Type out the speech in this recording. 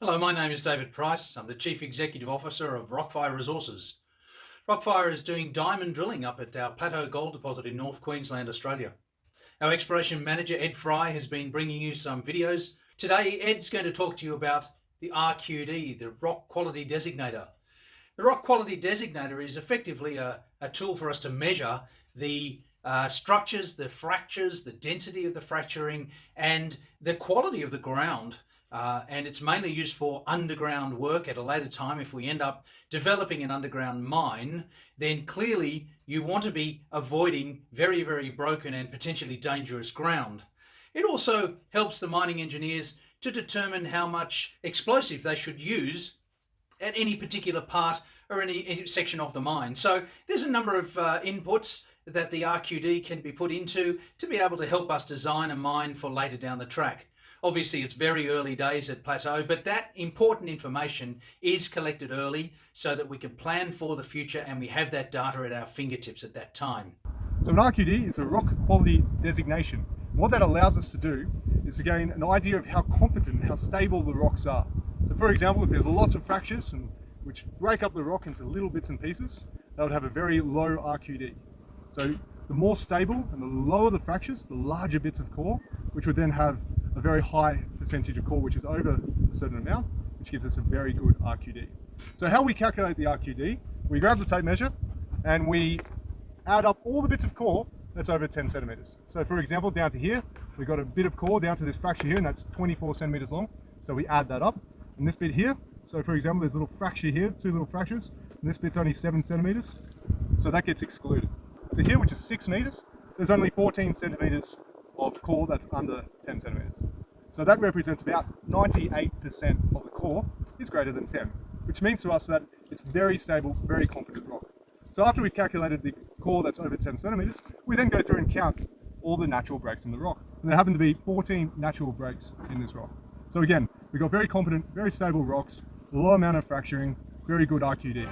Hello, my name is David Price. I'm the Chief Executive Officer of Rockfire Resources. Rockfire is doing diamond drilling up at our Plateau gold deposit in North Queensland, Australia. Our Exploration Manager, Ed Fry, has been bringing you some videos. Today, Ed's going to talk to you about the RQD, the Rock Quality Designator. The Rock Quality Designator is effectively a tool for us to measure the structures, the fractures, the density of the fracturing, and the quality of the ground. And it's mainly used for underground work at a later time. If we end up developing an underground mine, then clearly you want to be avoiding very, very broken and potentially dangerous ground. It also helps the mining engineers to determine how much explosive they should use at any particular part or any section of the mine. So there's a number of inputs that the RQD can be put into to be able to help us design a mine for later down the track. Obviously, it's very early days at Plateau, but that important information is collected early so that we can plan for the future and we have that data at our fingertips at that time. So an RQD is a Rock Quality Designation. What that allows us to do is to gain an idea of how competent, how stable the rocks are. So for example, if there's lots of fractures which break up the rock into little bits and pieces, that would have a very low RQD. So the more stable and the lower the fractures, the larger bits of core, which would then have a very high percentage of core which is over a certain amount, which gives us a very good RQD. So how we calculate the RQD, we grab the tape measure and we add up all the bits of core that's over 10 centimeters. So for example, down to here, we've got a bit of core down to this fracture here, and that's 24 centimeters long. So we add that up. And this bit here, so for example, there's a little fracture here, two little fractures, and this bit's only 7 centimeters. So that gets excluded. So here, which is 6 meters, there's only 14 centimeters of core that's under 10 centimeters. So that represents about 98% of the core is greater than 10, which means to us that it's very stable, very competent rock. So after we've calculated the core that's over 10 centimeters, we then go through and count all the natural breaks in the rock. And there happen to be 14 natural breaks in this rock. So again, we've got very competent, very stable rocks, low amount of fracturing, very good RQD.